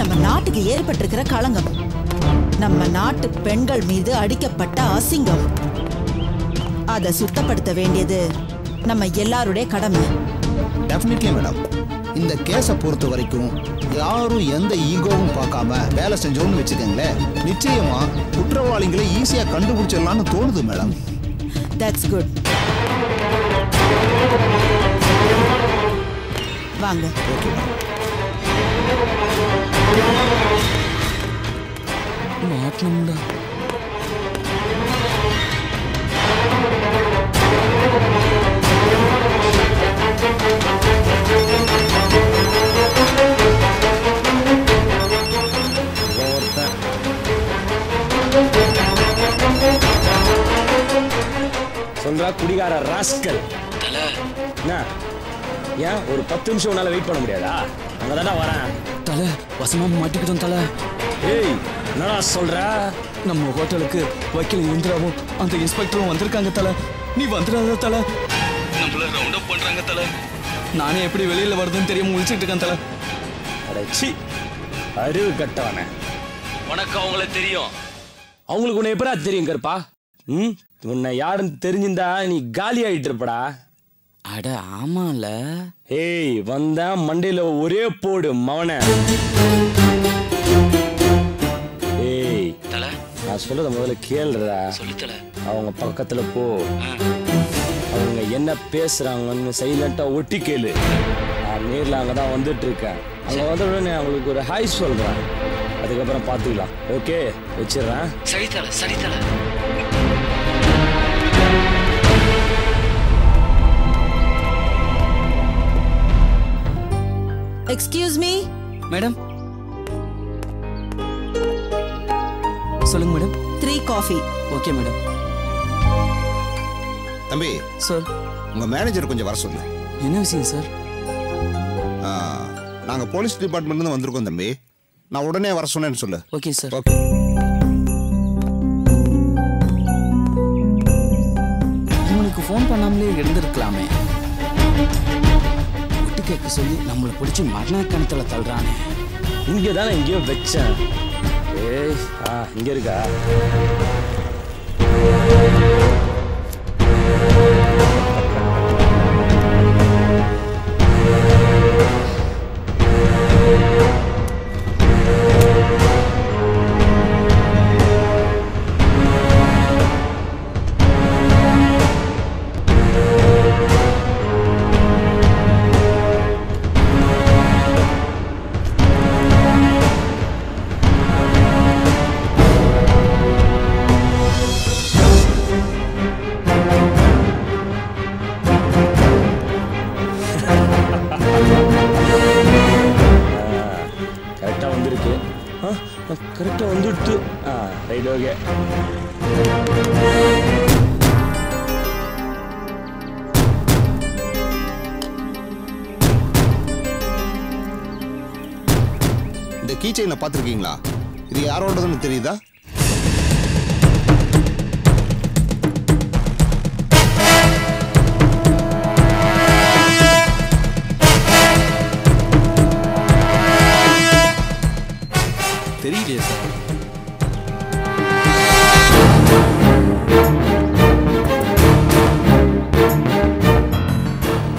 நம்ம நாட்டுக்கு ஏற்பட்டிருக்கிற களங்கம், நம்ம நாட்டு பெண்கள் மீது அடிக்கப்பட்ட அசிங்கம், அதை சுத்தப்படுத்த வேண்டியது நம்ம எல்லாருடைய கடமை. Definitely madam. இந்த கேஸை பொறுத்த வரைக்கும் யாரும் எந்த ஈகோவும் பார்க்காம வேலை செஞ்சோம்னு வச்சுக்கோங்களேன், நிச்சயமா குற்றவாளிகளை ஈஸியா கண்டுபிடிச்சிடலாம்னு தோணுது மேடம். That's good. வாங்க. ஓகே மாட்டணும்டா. சொல்றா குடிகார ராஸ்கல். என்ன ஏன் ஒரு 10 நிமிஷம் உன்னால வெயிட் பண்ண முடியாதா? அங்கதானே வரேன். தல வசமா மாட்டிக்கிட்டோம் தல. ஏய் என்னடா சொல்ற? நம்ம ஹோட்டலுக்கு வக்கீல் இந்திராவும் அந்த இன்ஸ்பெக்டரும் வந்திருக்காங்க தல. நீ வந்துடாத தல. நம்மள ரவுண்ட் அப் பண்றாங்க தல. நானே எப்படி வெளியில வருதுன்னு தெரியாம முழிச்சிட்டு இருக்கேன் தல. அடச்சி அறிவு கட்டவனே. உனக்கு அவங்கள தெரியும், அவங்களுக்கு உன்னை எப்படா தெரியும் கருப்பா? உன்னை யாருன்னு தெரிஞ்சிருந்தா நீ காலி ஆயிட்டு இருப்படா. அட ஆமால. ஏய் வந்த மண்டையில ஒரே போடு மவன. ஏய் தல நான் சொல்றத முதல்ல கேளுடா. சொல்லுதல. அவங்க பக்கத்துல போ. அவங்க என்ன பேசுறாங்கன்னு சைலண்டா ஒட்டி கேளு. நான் நேர்ல அங்கதான் வந்துட்டு இருக்கேன். அங்க வந்த உடனே அவங்களுக்கு ஒரு ஹாய் சொல்றேன். அதுக்கப்புறம் பாத்துக்கலாம். ஓகே வச்சிடுறேன். சரிதல சரிதல. Excuse me madam. சொல்லுங்க மேடம். 3 காஃபி. Okay madam. தம்பி சார் உங்க மேனேஜர் கொஞ்சம் வர சொல்லு. என்ன விஷயம் சார்? நாங்க போலீஸ் டிபார்ட்மெண்ட்ல இருந்து வந்திருக்கோம் தம்பி. நான் உடனே வர சொன்னேன்னு சொல்லு. Okay sir. ஓகே. உங்களுக்கு ஃபோன் பண்ணாமலே இருந்திருக்கலாமே. விட்டு கேட்க சொல்லி நம்மளை பிடிச்சி மரண கணத்துல தள்ளுறானே. இங்கே தானே எங்கேயோ வச்சேன். ஏய் இங்கே இருக்கா? கரெக்டாக வந்துருக்கு. கரெக்டாக வந்துட்டு. Right okay. இந்த கீ செயினை பார்த்துருக்கீங்களா? இது யாரோடதுன்னு தெரியுதா? தெரியலையே சார்.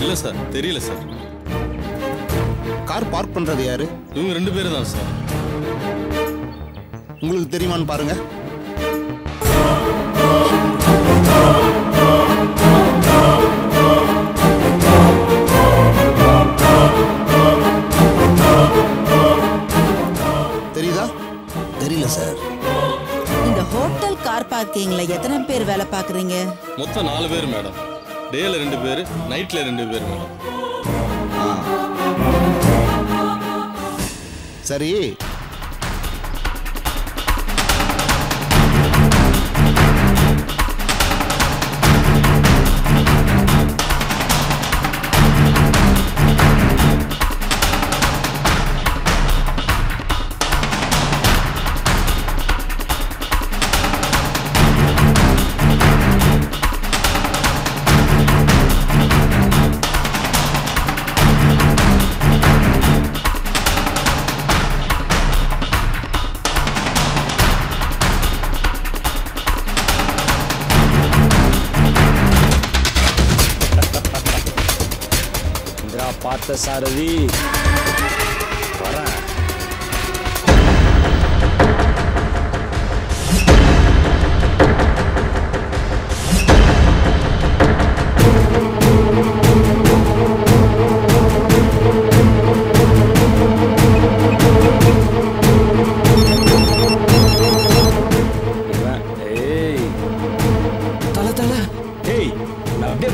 இல்ல சார் தெரியல சார். கார் பார்க் பண்றது யாரு? இவங்க 2 பேரும் தான் சார். உங்களுக்கு தெரியுமான்னு பாருங்க. தெரியுதா? தெரியல சார். இந்த ஹோட்டல் கார் பார்க்கிங்ல எத்தனை பேர் வேலை பார்க்குறீங்க? மொத்தம் 4 பேர் மேடம். டேல 2 பேர், நைட்ல 2 பேர் மேடம். சரி, எதிரா பார்த்த சாரதி வரேன்.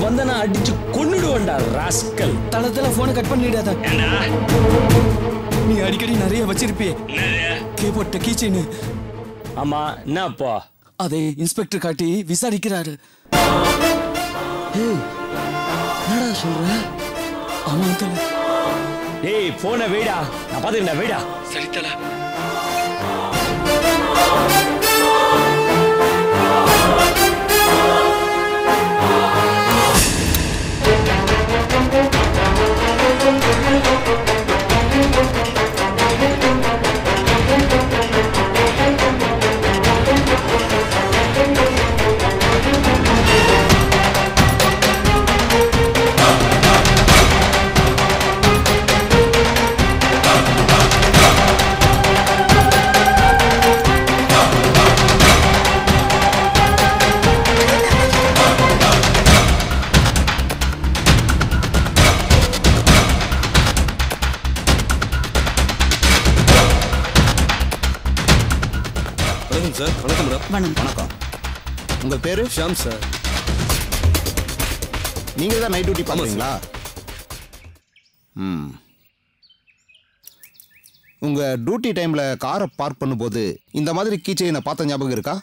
வந்தனா அடிச்சு கொன்னுடுவேன்டா ராஸ்கல். தளத்துல போனை கட் பண்ணிடாத. நீ அடிக்கடி நிறைய வச்சிருப்பியே கேப்பட்ட கீச்சைன்னு. ஆமா என்னப்பா? அதை இன்ஸ்பெக்டர் காட்டி விசாரிக்கிறாரு. என்னடா சொல்ற? ஆமா தல. ஏய் போனை வைடா, நான் பாத்துக்கிறேன் வைடா. சரி தல. சார் வணக்கம் மேடம். வணக்கம். உங்க பேரு? ஷாம் சார். நீங்க தான் நைட் டியூட்டி பண்ணுவீங்களா? உங்க டியூட்டி டைம்ல காரை பார்க் பண்ணும்போது இந்த மாதிரி கீச்சைனை பார்த்த ஞாபகம் இருக்கா?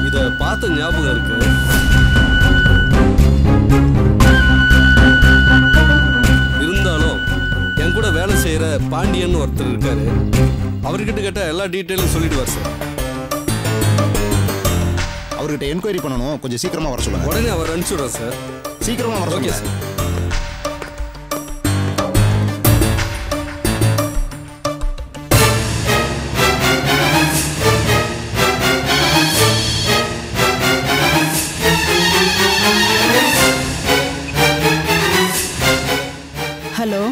இத பார்த்த ஞாபகம் இருக்கு. கூட வேலை செய்யற பாண்டியன் ஒருத்தர் இருக்காரு. அவர்கிட்ட கேட்ட எல்லா டீட்டெயிலும் சொல்லிடுவார் சார். அவர்கிட்ட என்கொயரி பண்ணணும், கொஞ்சம் சீக்கிரமா வர சொல்லுங்க. உடனே அவர் அனுப்பிச்சுடுறோம் சார். சீக்கிரமா வர சொல்லுங்க சார். ஹலோ,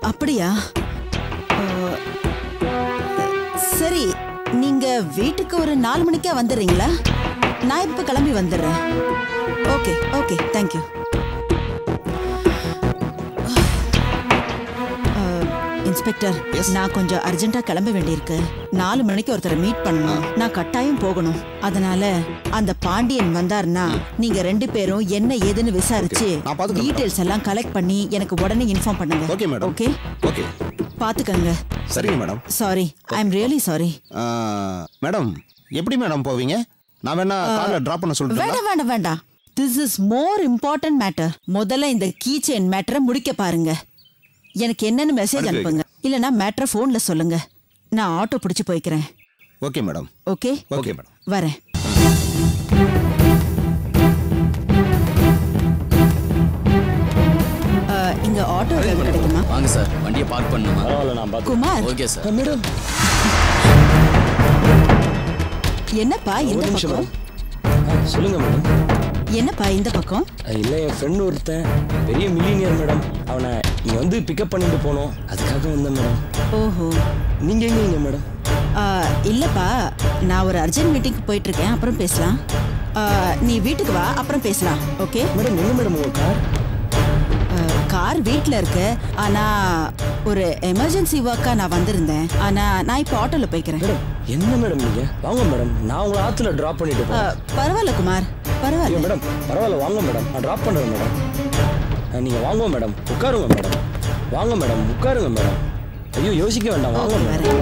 அப்படியா? சரி, நீங்க வீட்டுக்கு ஒரு 4 மணிக்கா வந்துடுறீங்களா? நான் இப்ப கிளம்பி வந்துடுறேன். Okay okay, thank you. இன்ஸ்பெக்டர், நான் கொஞ்சம் அர்ஜென்ட்டா கிளம்ப வேண்டியிருக்கு. 4 மணிக்கு ஒருத்தரை மீட் பண்ணணும். நான் கட்டாயம் போகணும். அதனால அந்த பாண்டியன் வந்தாருன்னா நீங்க 2 பேரும் என்ன ஏதுன்னு விசாரிச்சு டீடைல்ஸ் எல்லாம் கலெக்ட் பண்ணி எனக்கு உடனே இன்ஃபார்ம் பண்ணுங்க. Okay madam. ஓகே ஓகே, பாத்துக்கங்க. சரிங்க madam. Sorry, I am really sorry. Madam, எப்படி மேடம் போவீங்க? நான் வேணா கார்ல டிராப் பண்ண சொல்றேன். வேண்டாம் வேண்டாம் வேண்டாம். This is more important matter. முதல்ல இந்த கீ செயின் மேட்டரை முடிக்க பாருங்க. எனக்கு என்னன்னு மெசேஜ் அனுப்புங்க. இல்லனா மேட்டரை போன்ல சொல்லுங்க. நான் ஆட்டோ பிடிச்சு போய்க்கிறேன். Okay madam. Okay okay madam. வரேன். இங்க ஆட்டோ டிரைவர் கிடைக்குமா? வாங்க சார், வண்டியை பார்க் பண்ணுமா? பரவாயில்ல, நான் பார்த்து. குமார். Okay sir. மேடம் என்னப்பா இந்த பக்கம்? சொல்லுங்க மேடம். என்னப்பா இந்த பக்கம்? இல்லை, என் ஃப்ரெண்ட் ஒருத்தன் பெரிய மில்லினியர் மேடம். அவனை இங்கே வந்து பிக்கப் பண்ணிட்டு போனோம், அதுக்காக வந்தேன் மேடம். ஓஹோ, நீங்கள் எங்கே மேடம்? இல்லப்பா, நான் ஒரு அர்ஜென்ட் மீட்டிங்க்கு போயிட்டு இருக்கேன். அப்புறம் பேசலாம். நீ வீட்டுக்கு வா, அப்புறம் பேசலாம். Okay madam. எங்கே மேடம் உங்கள் கார்? கார் வீட்டில் இருக்கு. ஆனா ஒரு எமர்ஜென்சி ஒர்க்கா நான் வந்திருந்தேன். ஆனா நான் இப்போ ஆட்டோல போய்க்கிறேன். மேடம், என்ன மேடம் நீங்க? வாங்க மேடம், நான் உங்களை ஆத்துல டிராப் பண்ணிட்டு போறேன். பரவாயில்ல குமார், பரவாயில்ல மேடம். பரவாயில்ல, வாங்க மேடம், நான் டிராப் பண்றேன் மேடம். நீங்க வாங்க மேடம், உட்காருங்க மேடம். வாங்க மேடம், உட்காருங்க மேடம். ஐயோ, யோசிக்க வேண்டாம், வாங்க மேடம்.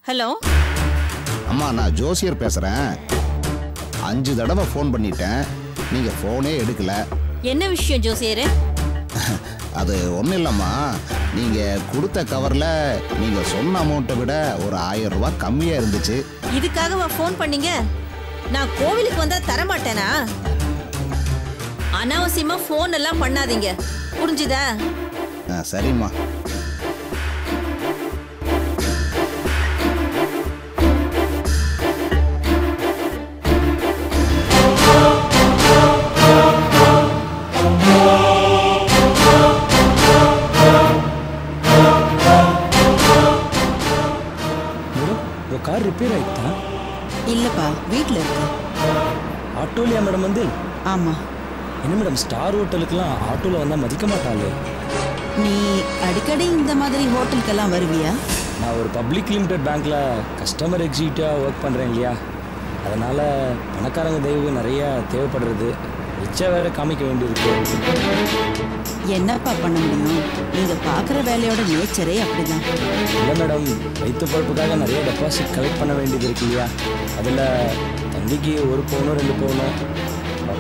ஹலோ அம்மா நான் ஜோசியர் பேசுறேன். 5 தடவை ஃபோன் பண்ணிட்டேன், நீங்க ஃபோனே எடுக்கல. என்ன விஷயம் ஜோசியரே? அது ஒன்றும் இல்லைம்மா, நீங்க கொடுத்த கவர்ல நீங்க சொன்ன அமௌண்ட்டை விட ஒரு 1000 ரூபாய் கம்மியா இருந்துச்சு. இதுக்காகவா ஃபோன் பண்ணீங்க? நான் கோவிலுக்கு வந்தா தரமாட்டேனா? அனாவசியமா ஃபோன் எல்லாம் பண்ணாதீங்க, புரிஞ்சுதா? சரிம்மா. கார் ரிப்பேர் ஆயிட்டா? இல்லப்பா, வீட்ல இருக்கு. ஆட்டோலையா மேடம் வந்து? ஆமா. என்ன மேடம், ஸ்டார் ஹோட்டலுக்குலாம் ஆட்டோல வந்தா மதிக்க மாட்டாளே. நீ அடிக்கடி இந்த மாதிரி ஹோட்டலுக்கெல்லாம் வருவியா? நான் ஒரு பப்ளிக் லிமிடெட் பேங்க்ல கஸ்டமர் எக்ஸிக்யூட்டிவா ஒர்க் பண்றேன் இல்லையா, அதனால பணக்காரங்க தயவு நிறைய தேவைப்படுறது, மிச்சம் வேற காமிக்க வேண்டியிருக்கு. என்னப்பா பண்ண முடியும்? நீங்க பாக்குற வேலையோட நேச்சரே அப்படிதான். இல்லை மேடம், வயிற்று பொழப்புக்காக நிறைய டெபாசிட் கலெக்ட் பண்ண வேண்டியது இருக்கு இல்லையா, அதில் தம்பிக்கு 1 பவுனோ 2 பவுனோ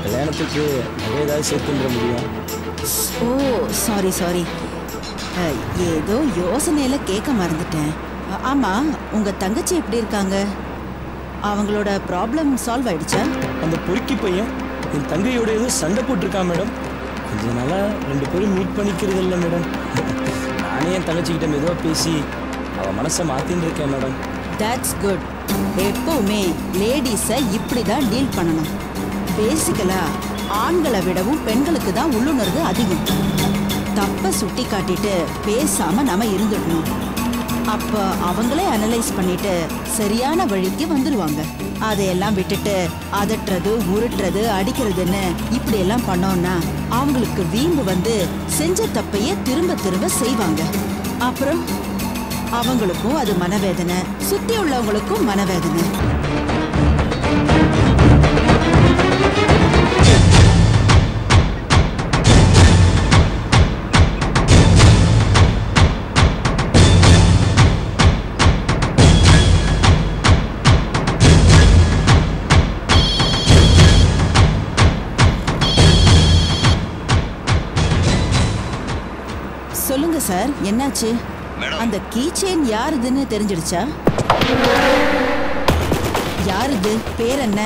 கல்யாணத்துக்கு நிறைய ஏதாவது சேர்த்துன்ற முடியும். ஓ சாரி சாரி, ஏதோ யோசனையில கேட்க மறந்துட்டேன். ஆமா, உங்க தங்கச்சி எப்படி இருக்காங்க? அவங்களோட ப்ராப்ளம் சால்வ் ஆயிடுச்சா? அந்த பொறுக்கி பையன் என் தங்கையோட ஏதோ சண்டை போட்டிருக்கான் மேடம். கொஞ்ச நாளா 2 பேரும் மீட் பண்ணிக்கிறது இல்லை மேடம். நானே என் தங்கச்சிக்கிட்ட மெதுவாக பேசி அவள் மனசை மாற்றின்னு இருக்கேன் மேடம். That's good. எப்பவுமே லேடிஸை இப்படி தான் டீல் பண்ணணும். பேசிக்கலா ஆண்களை விடவும் பெண்களுக்கு தான் உள்ளுணர்வு அதிகம். தப்ப சுட்டி காட்டிட்டு பேசாம நாம இருந்துடணும். அப்ப அவங்களே அனலைஸ் பண்ணிட்டு சரியான வழிக்கு வந்துருவாங்க. அதையெல்லாம் விட்டுட்டு அதட்டுறது, உருட்டுறது, அடிக்கிறதுன்னு இப்படி எல்லாம் பண்ணோம்னா அவங்களுக்கு வீம்பு வந்து செஞ்ச தப்பையே திரும்ப திரும்ப செய்வாங்க. அப்புறம் அவங்களுக்கும் அது மனவேதனை, சுத்தி உள்ளவங்களுக்கும் மனவேதனை. சொல்லுங்க சார், என்னாச்சு? அந்த கீ செயின் யாருதுன்னு தெரிஞ்சிடுச்சா? யாருது? பேர் என்ன?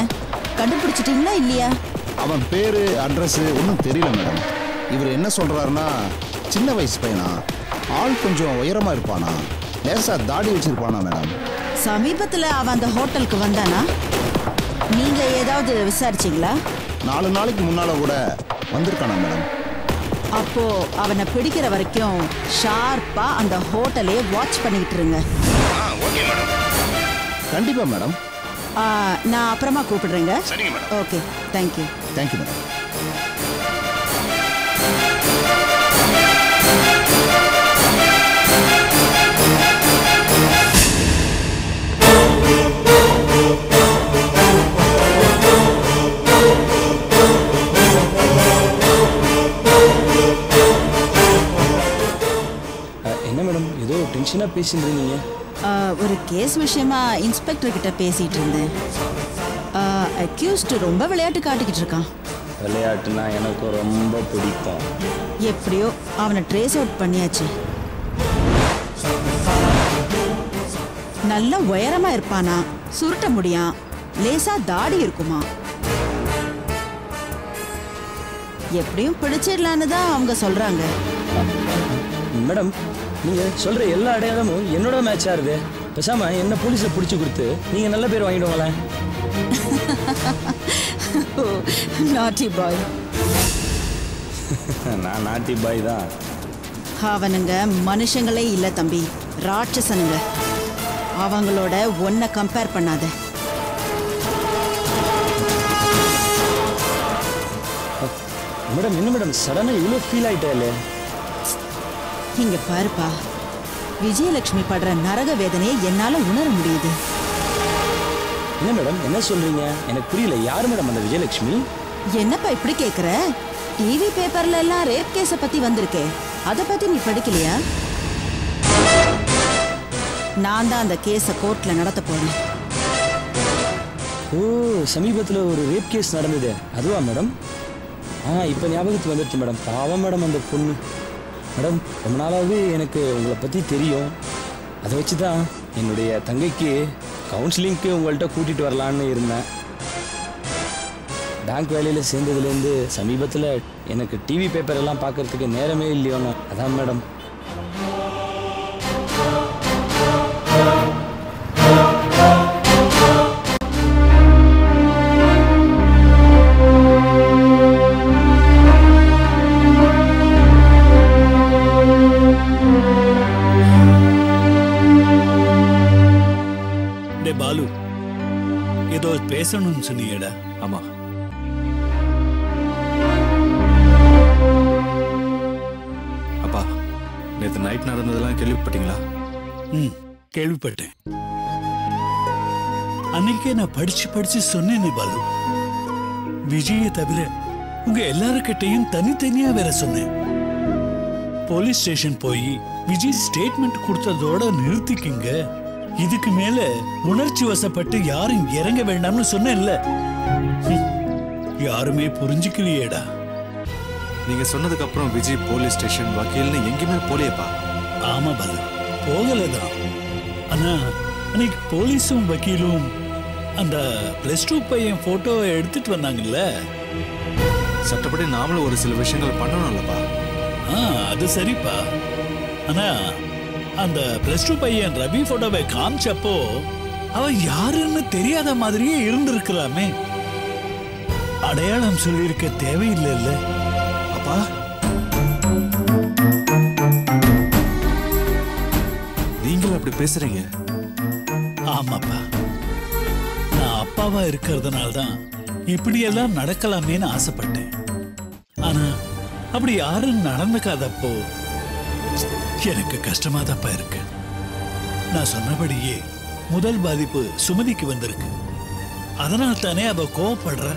கண்டுபிடிச்சிட்டீங்களா இல்லையா? அவன் பேரு அட்ரஸ் ஒன்றும் தெரியல மேடம். இவர் என்ன சொல்றாருன்னா, சின்ன வயசு பையனா, ஆள் கொஞ்சம் உயரமா இருப்பானா, லேசா தாடி வச்சிருப்பானா மேடம். சமீபத்துல அவன் அந்த ஹோட்டலுக்கு வந்தானா? நீங்க ஏதாவது விசாரிச்சீங்களா? 4 நாளைக்கு முன்னால கூட வந்திருக்கானா மேடம். அப்போ அவனை பிடிக்கிற வரைக்கும் ஷார்ப்பா அந்த ஹோட்டலே வாட்ச் பண்ணிக்கிட்டு இருங்க. கண்டிப்பா மேடம். நான் அப்புறமா கூப்பிடுறேங்க. சரிங்க madam. Okay, thank you. Thank you madam. என்ன மேடம், ஏதோ டென்ஷனாக பேசியிருந்தீங்க? ஒரு கேஸ் விஷயமா இன்ஸ்பெக்டர் கிட்ட பேசிட்டு இருந்தேன். அக்யூஸ்ட் ரொம்ப விளையாட்டு காட்டிக்கிட்டு இருக்கான். விளையாட்டுனா எனக்கு ரொம்ப பிடிக்கும். எப்படியோ அவனை ட்ரேஸ் அவுட் பண்ணியாச்சு. நல்ல உயரமா இருப்பானா, சுருட்ட முடியான், லேசா தாடி இருக்குமா. எப்படியும் பிடிச்சிடலான்னு தான் அவங்க சொல்றாங்க. மேடம், நீங்க சொல்ற எல்லா அடையாளமும் என்னோட மேட்ச் ஆகுது. பேசாம என்ன போலீஸ்ல பிடிச்சி கொடுத்து நீங்க நல்ல பேர் வாங்கிடுவாங்களேன். நாட்டி பாய். நான் நாட்டி பாய் தான். அவனுங்க மனுஷங்களே இல்ல தம்பி, ராட்சசனுங்க. அவங்களோட ஒன்ன கம்பேர் பண்ணாத. மேடம், என்ன மேடம் சடனா இவ்வளோ ஃபீல் ஆயிட்டாலே? இங்க பாருப்பா, விஜயலட்சுமி படுற நரக வேதனையை என்னால உணர முடியுது. என்ன மேடம் என்ன சொல்றீங்க? எனக்கு புரியல. யாரு மேடம் அந்த விஜயலட்சுமி? என்னப்பா இப்படி கேக்குற? டிவி பேப்பர்ல எல்லாம் ரேப் கேஸ பத்தி வந்திருக்கே, அத பத்தி நீ படிக்கலையா? நான் தான் அந்த கேஸை கோர்ட்ல நடத்த போறேன். ஓ, சமீபத்தில் ஒரு ரேப் கேஸ் நடந்தது அதுவா மேடம்? இப்போ ஞாபகத்துக்கு வந்துடுச்சு மேடம். பாவம் மேடம் அந்த பொண்ணு. மேடம், ரொம்ப நாளாகவே எனக்கு உங்களை பற்றி தெரியும். அதை வச்சு தான் என்னுடைய தங்கைக்கு கவுன்சிலிங்க்கு உங்கள்கிட்ட கூட்டிகிட்டு வரலான்னு இருந்தேன். பேங்க் வேலையில் சேர்ந்ததுலேருந்து சமீபத்தில் எனக்கு டிவி பேப்பர் எல்லாம் பார்க்கறதுக்கு நேரமே இல்லையோன்னு அதான் மேடம். பாலு, ஏதோ பேசணும்னு சொன்னீங்கடா. ஆமா, அப்பா நேற்று நைட் நடந்ததெல்லாம் கேள்விப்பட்டீங்களா? கேள்விப்பட்டேன். அன்னைக்கே நான் படிச்சு சொன்னேனே பாலு. விஜயை தவிர உங்க எல்லாருக்கிட்டையும் தனித்தனியா வேற சொன்னேன். போலீஸ் ஸ்டேஷன் போய் விஜய் ஸ்டேட்மெண்ட் கொடுத்ததோட நிறுத்திக்கிங்க. இதுக்கு மேல உணர்ச்சி வசப்பட்டு யாரும் இறங்க வேண்டாம்னு சொன்னேன்ல. யாருமே புரிஞ்சுக்கலையேடா. நீங்க சொன்னதுக்கு அப்புறம் விஜய் போலீஸ் ஸ்டேஷன் வக்கீல்னு எங்கேயுமே போலையப்பா. ஆமா பாலு, போகலதான். ஆனா அன்னைக்கு போலீஸும் வக்கீலும் அந்த +2 பையன் போட்டோவை எடுத்துட்டு வந்தாங்கல்ல. சட்டப்படி நாமளும் ஒரு சில விஷயங்கள் பண்ணணும்லப்பா. அது சரிப்பா. ஆனா அந்த +2 பையன் ரவி போட்டோவை காமிச்சப்போ அவன் யாருன்னு தெரியாத மாதிரியே இருந்திருக்கலாமே. அடையாளம் சொல்லியிருக்க தேவையில்லை இல்ல அப்பா? நீங்களும் அப்படி பேசுறீங்க? ஆமாப்பா, நான் அப்பாவா இருக்கிறதுனால்தான் இப்படியெல்லாம் நடக்கலாமேன்னு ஆசைப்பட்டேன். ஆனா அப்படி யாரும் நடந்துக்காதப்போ எனக்கு கஷ்டமா தான்ப்பா இருக்கு. நான் சொன்னபடியே முதல் பாதிப்பு சுமதிக்கு வந்திருக்கு. அதனால் தானே அவ கோவப்படுற.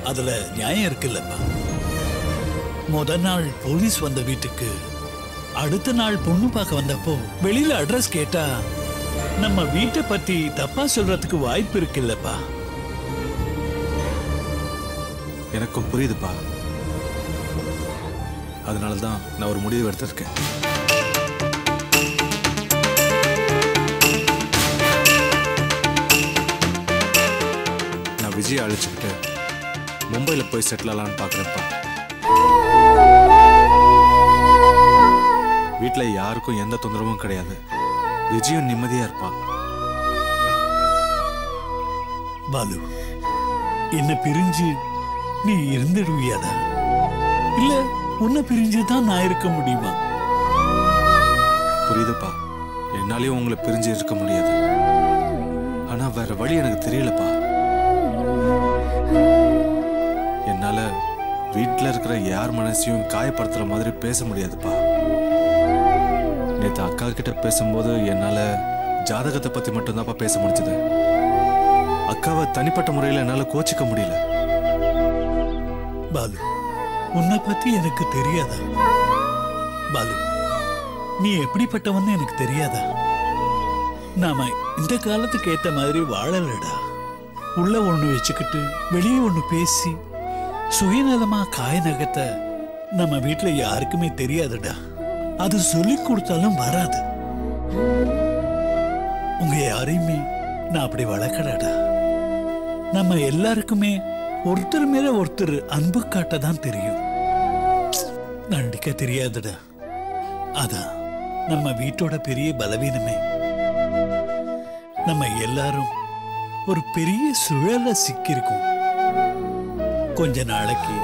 அதுல நியாயம் இருக்குல்லப்பா. முதல் நாள் போலீஸ் வந்த வீட்டுக்கு அடுத்த நாள் பொண்ணு பார்க்க வந்தப்போ வெளியில அட்ரஸ் கேட்டா நம்ம வீட்டை பத்தி தப்பா சொல்றதுக்கு வாய்ப்பு இருக்குல்லப்பா. எனக்கும் புரியுதுப்பா. அதனாலதான் நான் ஒரு முடிவு எடுத்திருக்கேன். நான் விஜய் அழைச்சுக்கிட்டு மும்பையில் போய் செட்டில் ஆகலான்னு பார்க்குறேன்ப்பா. வீட்டில் யாருக்கும் எந்த தொந்தரவும் கிடையாது. விஜயும் நிம்மதியா இருப்பா. பாலு, என்ன பிரிஞ்சு நீ இருந்துடுவியாடா? இல்ல உன்னை பிரிஞ்சுதான் நான் இருக்க முடியுமா? புரியுதுப்பா, என்னாலேயும் உங்களை பிரிஞ்சு இருக்க முடியாது. ஆனா வேற வழி எனக்கு தெரியலப்பா. என்னால வீட்டில் இருக்கிற யார் மனசையும் காயப்படுத்துற மாதிரி பேச முடியாதுப்பா. நேற்று அக்கா கிட்ட பேசும்போது என்னால ஜாதகத்தை பத்தி மட்டும்தான்ப்பா பேச முடிஞ்சது. அக்காவை தனிப்பட்ட முறையில் என்னால கோச்சிக்க முடியல. பாலு, உன்னை பத்தி எனக்கு தெரியாதா? பாலு, நீ எப்படிப்பட்டவன்னு எனக்கு தெரியாதா? நாம இந்த காலத்துக்கு ஏத்த மாதிரி வாழலடா. உள்ள ஒண்ணு வச்சுக்கிட்டு வெளியே ஒண்ணு பேசி சுயநலமா காய நகத்தை நம்ம வீட்டுல யாருக்குமே தெரியாதுடா. அது சொல்லி கொடுத்தாலும் வராது. உங்க யாரையுமே நான் அப்படி வளர்க்கலடா. நம்ம எல்லாருக்குமே ஒருத்தர் மேல ஒருத்தர் அன்பு காட்டதான் தெரியும், நடிக்க தெரியாதுடா. அதான் நம்ம வீட்டோட பெரிய பலவீனமே. நம்ம எல்லாரும் ஒரு பெரிய சுழல சிக்கிருக்கோம். கொஞ்ச நாளைக்கு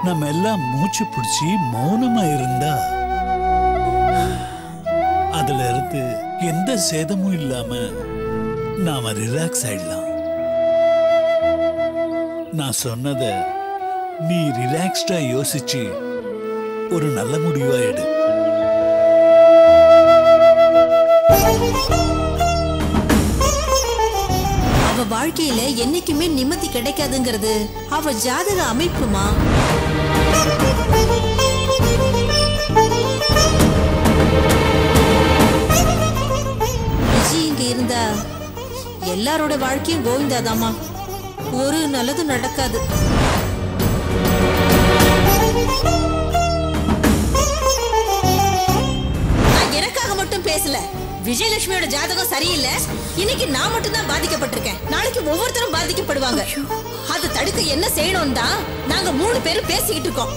நம்ம எல்லாம் மூச்சு பிடிச்சி மௌனமா இருந்தா அதுல இருந்து எந்த சேதமும் இல்லாம நாம ரிலாக்ஸ் ஆயிடலாம். நான் சொன்னத நீ ரிலாக்ஸ்டா யோசிச்சு ஒரு நல்ல முடிவா எடு. அவ வாழ்க்கையில என்னைக்குமே நிம்மதி கிடைக்காதுங்கிறது அவ ஜாதக அமைப்புமா. எல்லாரோட வாழ்க்கையும் கோவிந்தாதாமா. ஒரு நல்லதும் நடக்காது. நான் எனக்காக மட்டும் பேசல. விஜயலட்சுமியோட ஜாதகம் சரியில்லை. இன்னைக்கு நான் மட்டும் தான் பாதிக்கப்பட்டிருக்கேன். நாளைக்கு ஒவ்வொருத்தரும் பாதிக்கப்படுவாங்க. அது தடுக்க என்ன செய்யணும் தான் நாங்க 3 பேரும் பேசிக்கிட்டு இருக்கோம்.